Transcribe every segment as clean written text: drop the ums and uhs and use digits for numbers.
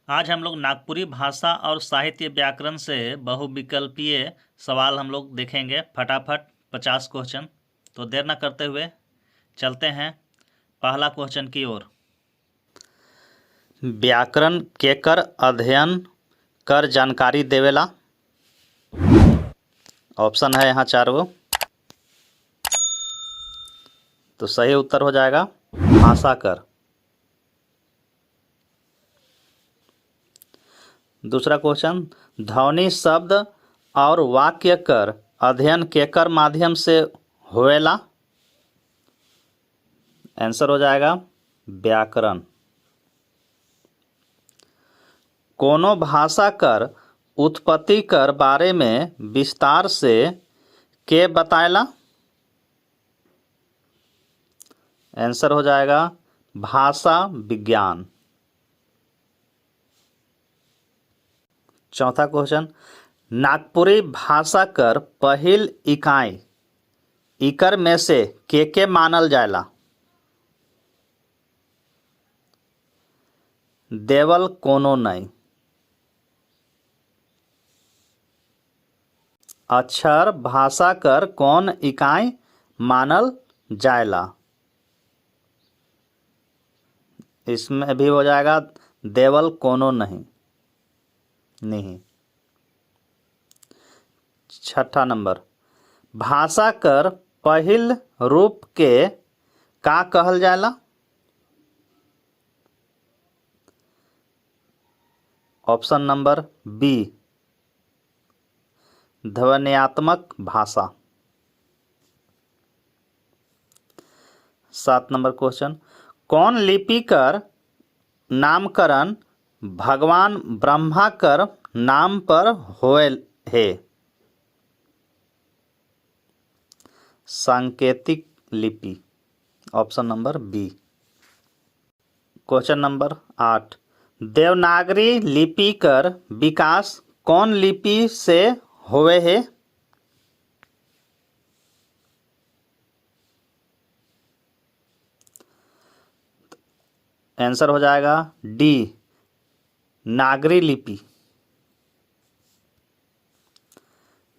आज हम लोग नागपुरी भाषा और साहित्य व्याकरण से बहुविकल्पीय सवाल हम लोग देखेंगे। फटाफट 50 क्वेश्चन। तो देर न करते हुए चलते हैं पहला क्वेश्चन की ओर। व्याकरण केकर अध्ययन कर जानकारी देवेला? ऑप्शन है यहाँ 4 गो। तो सही उत्तर हो जाएगा भाषा कर। दूसरा क्वेश्चन, ध्वनि शब्द और वाक्य कर अध्ययन केकर माध्यम से होएला? आंसर हो जाएगा व्याकरण। कोनो भाषा कर उत्पत्ति कर बारे में विस्तार से के बताएला? आंसर हो जाएगा भाषा विज्ञान। चौथा क्वेश्चन, नागपुरी भाषा कर पहिल इकाई इकर में से के मानल जाएला? देवल कोनो नहीं। अक्षर भाषा कर कौन इकाई मानल जाएला? इसमें भी हो जाएगा देवल कोनो नहीं। छठा नंबर, भाषा कर पहिल रूप के का कहल जाएला? ऑप्शन नंबर बी, ध्वन्यात्मक भाषा। 7 नंबर क्वेश्चन, कौन लिपि कर नामकरण भगवान ब्रह्मा कर नाम पर होए है? सांकेतिक लिपि। Option number B. Question number 8, Devanagari लिपि कर विकास कौन लिपि से होवे है? आंसर हो जाएगा डी, नागरी लिपि।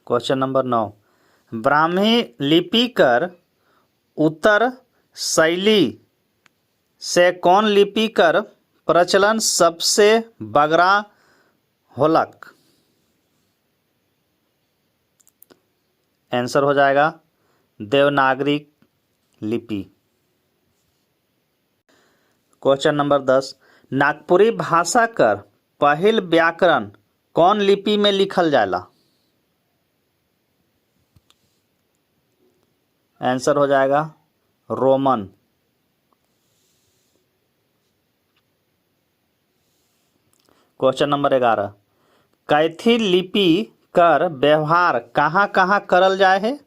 क्वेश्चन नंबर 9, ब्राह्मी लिपि कर उत्तर शैली से कौन लिपि कर प्रचलन सबसे बगरा होलक? आंसर हो जाएगा देवनागरी लिपि। क्वेश्चन नंबर 10, नागपुरी भाषा कर पहिल व्याकरण कौन लिपि में लिखल जाएला? आंसर हो जाएगा रोमन। क्वेश्चन नंबर 11, कैथी लिपि कर व्यवहार कहाँ कहाँ करल जाए है?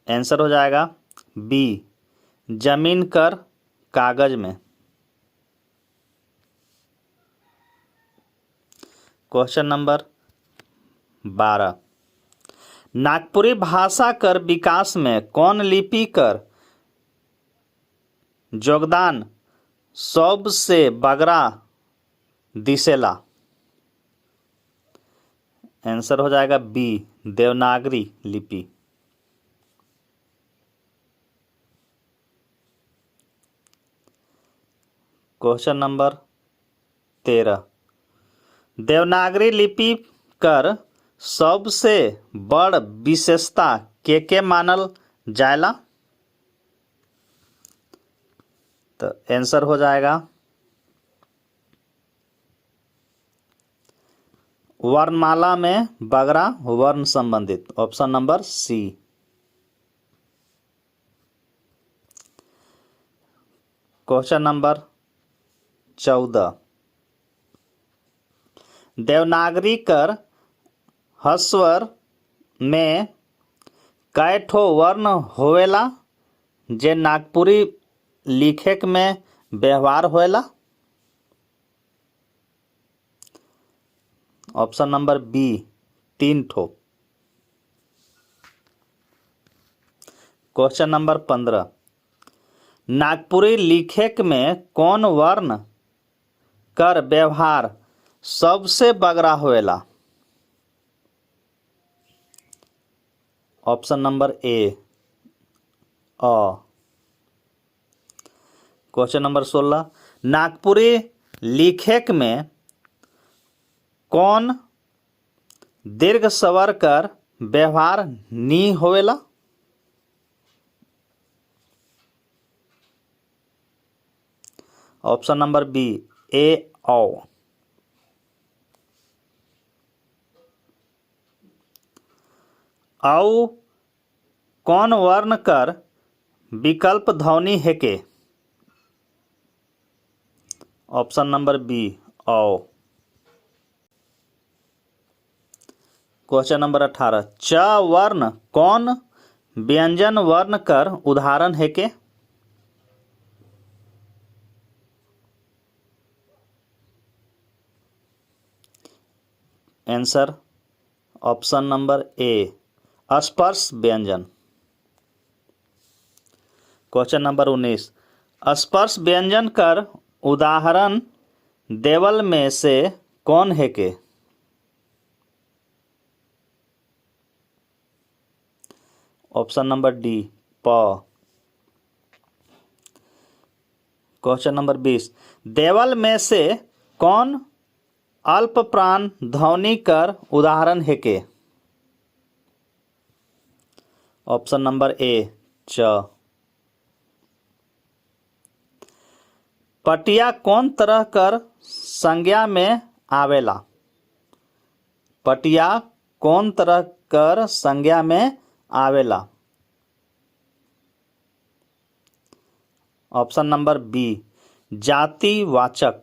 आंसर हो जाएगा बी, जमीन कर कागज में। क्वेश्चन नंबर 12, नागपुरी भाषा कर विकास में कौन लिपि कर योगदान सबसे बगरा दिसेला? आंसर हो जाएगा बी, देवनागरी लिपि। क्वेश्चन नंबर 13, देवनागरी लिपि कर सबसे बड़ विशेषता के मानल जाएला? तो आंसर हो जाएगा वर्णमाला में बगरा वर्ण संबंधित। Option number C. Question number 14, Devanagari कर हस्वर में कै ठो वर्ण होवेला जे नागपुरी लिखे में व्यवहार होएला? ऑप्शन नंबर बी, 3 ठो। क्वेश्चन नंबर 15, नागपुरी लिखेक में कौन वर्ण कर व्यवहार सबसे बगरा होएला? ऑप्शन नंबर ए अ। क्वेश्चन नंबर 16, नागपुरी लिखेक में कौन दीर्घ स्वर कर व्यवहार नी होवेला? ऑप्शन नंबर बी ए औ। औ कौन वर्ण कर विकल्प ध्वनि हेके? ऑप्शन नंबर बी औ। क्वेश्चन नंबर 18, च वर्ण कौन व्यंजन वर्ण कर उदाहरण हेके? आंसर ऑप्शन नंबर ए स्पर्श व्यंजन। क्वेश्चन नंबर 19, स्पर्श व्यंजन कर उदाहरण देवल में से कौन है के? ऑप्शन नंबर डी प। क्वेश्चन नंबर 20, देवल में से कौन अल्प प्राण ध्वनि कर उदाहरण है के? ऑप्शन नंबर ए च। पटिया कौन तरह कर संज्ञा में आवेला? पटिया कौन तरह कर संज्ञा में आवेला? ऑप्शन नंबर बी जातिवाचक।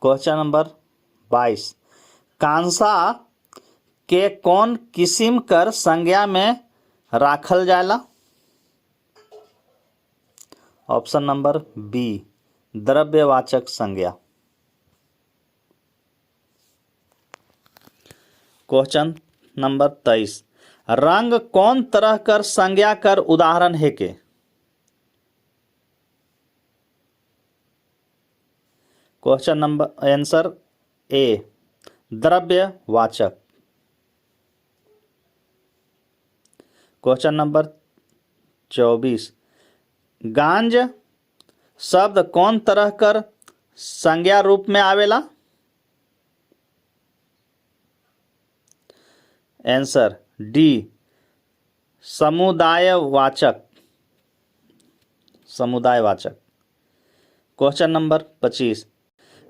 क्वेश्चन नंबर 22, कांसा के कौन किस्म कर संज्ञा में राखल जाला? ऑप्शन नंबर बी द्रव्यवाचक संज्ञा। क्वेश्चन नंबर 23, रंग कौन तरह कर संज्ञा कर उदाहरण है के? क्वेश्चन नंबर आंसर ए द्रव्यवाचक। क्वेश्चन नंबर 24, गांज शब्द कौन तरह कर संज्ञा रूप में आवेला? आंसर डी समुदायवाचक। समुदायवाचक। क्वेश्चन नंबर 25,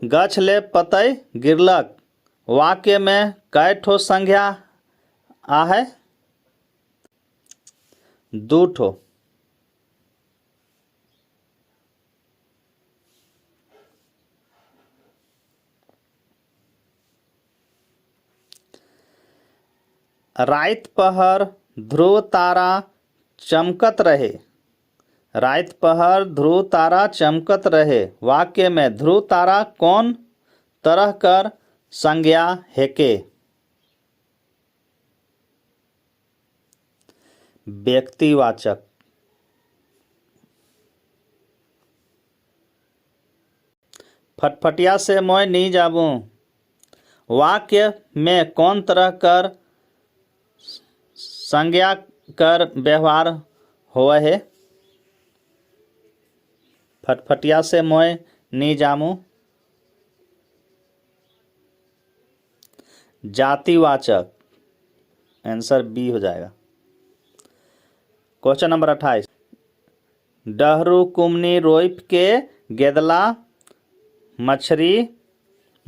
गछ ले पतई गिरलक वाक्य में कै ठो संज्ञा आ है? 2 ठो। रात पहर ध्रुव तारा चमकत रहे। रात पहर ध्रुव तारा चमकत रहे वाक्य में ध्रुव तारा कौन तरह कर संज्ञा हेके? व्यक्तिवाचक। फटफटिया से मैं नहीं जाबू वाक्य में कौन तरह कर संज्ञा कर व्यवहार हुआ है? फटफटिया से मैं नहीं जामू जातिवाचक। आंसर बी हो जाएगा। क्वेश्चन नंबर 28, डहरू कुमनी रोप के गेदला मछरी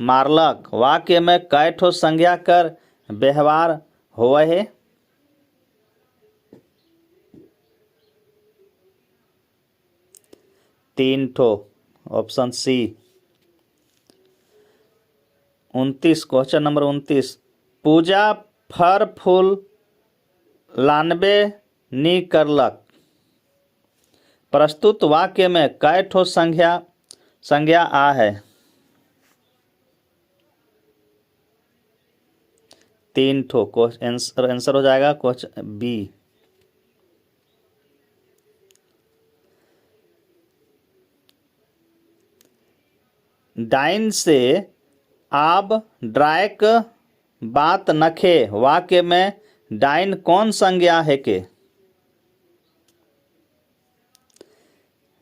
मारलक वाक्य में कै ठो संज्ञा कर व्यवहार हुआ है? 3 ठो। Option C. 29, क्वेश्चन नंबर 29, पूजा फर फूल लानबे नी करलक प्रस्तुत वाक्य में कै ठो संज्ञा आ है? 3 ठो। आंसर हो जाएगा क्वेश्चन बी। डाइन से आब ड्राइक बात नखे वाक्य में डाइन कौन संज्ञा है के?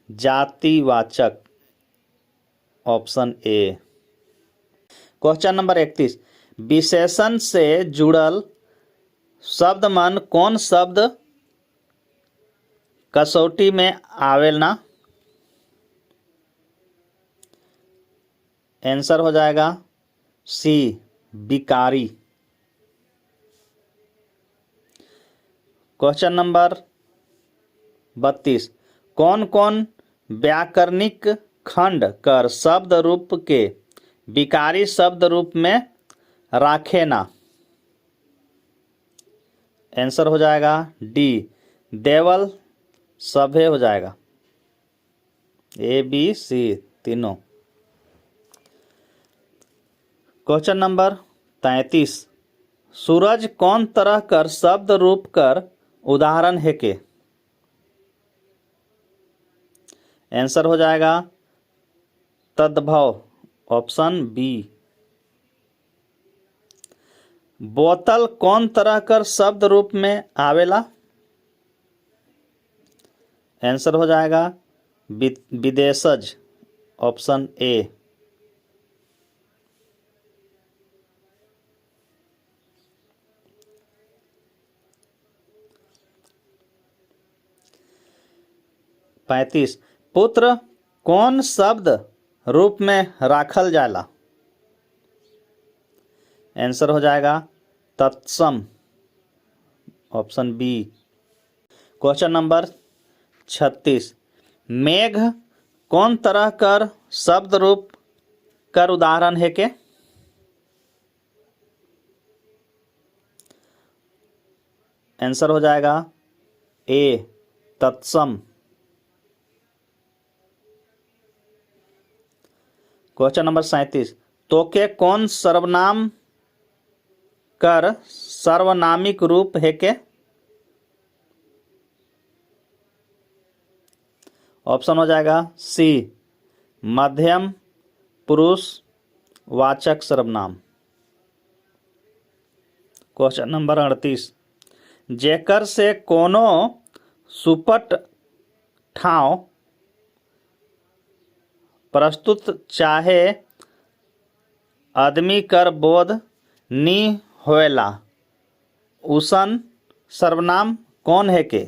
जातिवाचक, ऑप्शन ए। क्वेश्चन नंबर 31, विशेषण से जुड़ल शब्द मन कौन शब्द कसौटी में आवेला? आंसर हो जाएगा सी, बिकारी। क्वेश्चन नंबर 32, कौन कौन व्याकरणिक खंड कर शब्द रूप के विकारी शब्द रूप में राखे ना? आंसर हो जाएगा डी, देवल सभे हो जाएगा। ए बी सी तीनों। क्वेश्चन नंबर 33, सूरज कौन तरह कर शब्द रूप कर उदाहरण है के? आंसर हो जाएगा तद्भव, ऑप्शन बी। बोतल कौन तरह कर शब्द रूप में आवेला? आंसर हो जाएगा विदेशज, ऑप्शन ए। पैंतीस, पुत्र कौन शब्द रूप में राखल जाला? आंसर हो जाएगा तत्सम, ऑप्शन बी। क्वेश्चन नंबर 36, मेघ कौन तरह कर शब्द रूप कर उदाहरण है के? आंसर हो जाएगा ए, तत्सम। क्वेश्चन नंबर 37, तोके कौन सर्वनाम कर सर्वनामिक रूप है के? ऑप्शन हो जाएगा सी, मध्यम पुरुष वाचक सर्वनाम। क्वेश्चन नंबर 38, जेकर से कोनो सुपट ठाव प्रस्तुत चाहे आदमी कर बोध नी होएला उसन सर्वनाम कौन है के?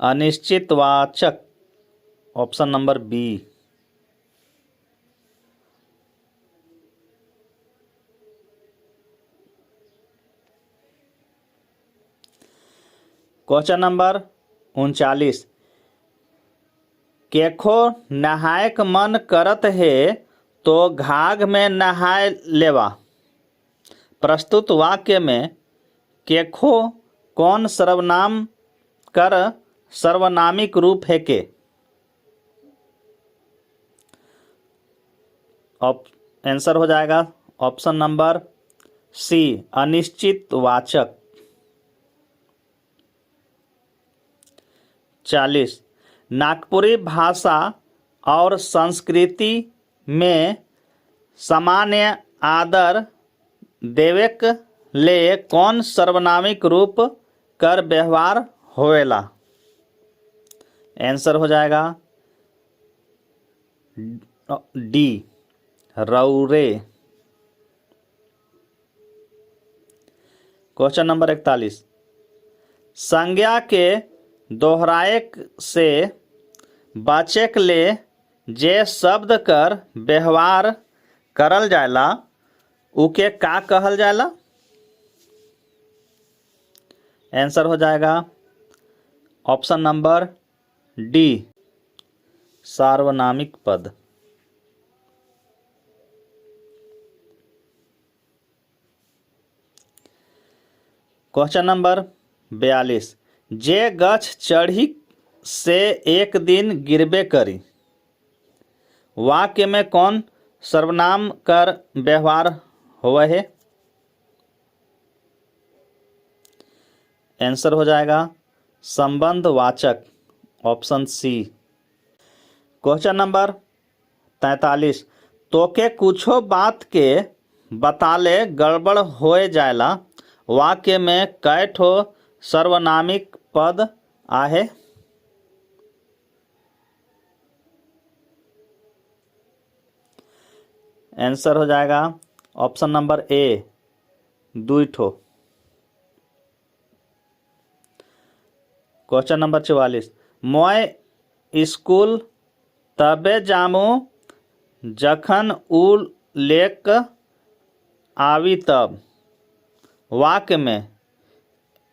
अनिश्चितवाचक, option number B. Question number 39, केखो नहायक मन करत है तो घाघ में नहाय लेवा। प्रस्तुत वाक्य में केखो कौन सर्वनाम कर सर्वनामिक रूप है के? आंसर हो जाएगा ऑप्शन नंबर सी, अनिश्चितवाचक। 40, नागपुरी भाषा और संस्कृति में सामान्य आदर देवेक ले कौन सर्वनामिक रूप कर व्यवहार होवेला? आंसर हो जाएगा डी, रौरे। क्वेश्चन नंबर 41, संज्ञा के दोहराए से बचे के ले जे शब्द कर व्यवहार करल जाला उके का कहल जाला? आंसर हो जाएगा ऑप्शन नंबर डी, सार्वनामिक पद। क्वेश्चन नंबर 42, जे गछ चढ़ी से एक दिन गिरबे करी वाक्य में कौन सर्वनाम कर व्यवहार हुआ है? आंसर हो जाएगा संबंधवाचक, ऑप्शन सी। क्वेश्चन नंबर 43, तोके कुछो बात के बताले गड़बड़ होए जाएला वाक्य में कै ठो सर्वनामिक पद आहे? आंसर हो जाएगा ऑप्शन नंबर ए, 2 ठो। क्वेश्चन नंबर 44, मैं स्कूल तबे जामू जखन उ लेक आवी तब वाक्य में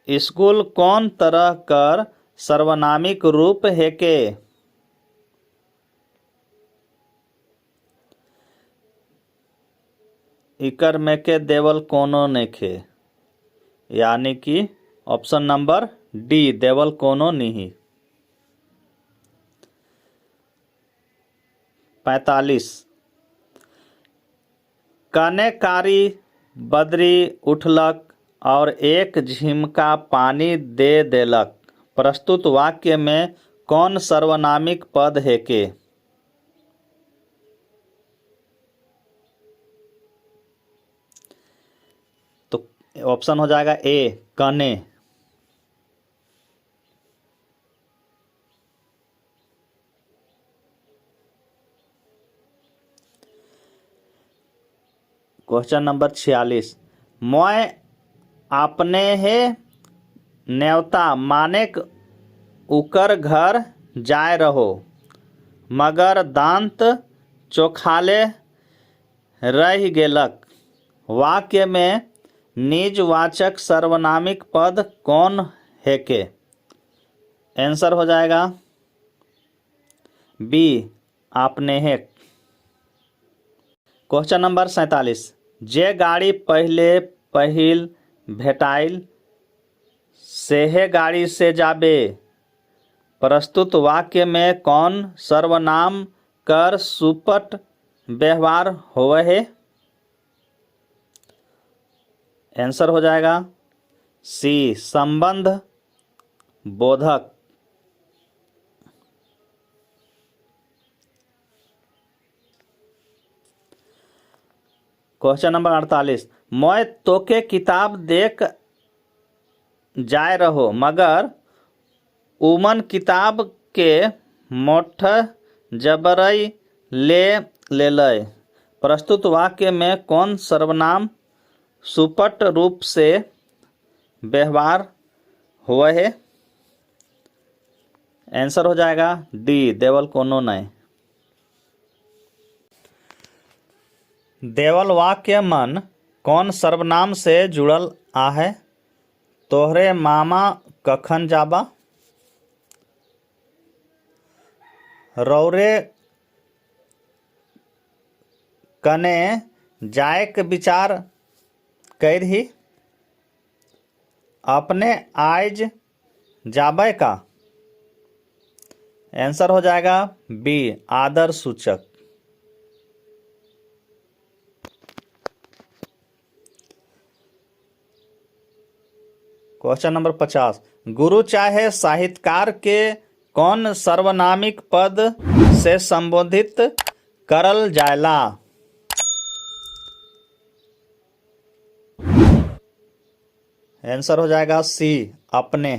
स्कूल कौन तरह कर सर्वनामिक रूप है के? इकर में के देवल कोनो नेखे, यानी कि ऑप्शन नंबर डी, देवल कोनो नहीं। 45, कने कारी बदरी उठलक और एक झिमका पानी दे देलक प्रस्तुत वाक्य में कौन सर्वनामिक पद है के? तो ऑप्शन हो जाएगा ए, कने। क्वेश्चन नंबर 46, मैं अपने हे न्योता मानेक उकर घर जाए रहो मगर दांत चोखाले रह गेलक वाक्य में निजवाचक सर्वनामिक पद कौन है के? आंसर हो जाएगा बी, आपने है। क्वेश्चन नंबर 47, जे गाड़ी पहले पहिल भेटाइल सेहे गाड़ी से जाबे प्रस्तुत वाक्य में कौन सर्वनाम कर सुपट व्यवहार होवे है? आंसर हो जाएगा सी, संबंध बोधक। क्वेश्चन नंबर 48, मैं तोके किताब देख जाए रहो मगर उमन किताब के मोठ जबरई ले लय प्रस्तुत वाक्य में कौन सर्वनाम सुपट रूप से व्यवहार हुआ है? आंसर हो जाएगा डी, देवल कोनो नहीं। देवल वाक्य मन कौन सर्वनाम से जुड़ल आहे? तोहरे मामा कखन जाबा, रौरे कने जायक विचार कैरही, अपने आइज जाबे का? आंसर हो जाएगा बी, आदर सूचक। क्वेश्चन नंबर 50, गुरु चाहे साहित्यकार के कौन सर्वनामिक पद से संबोधित करल जायला? आंसर हो जाएगा सी, अपने।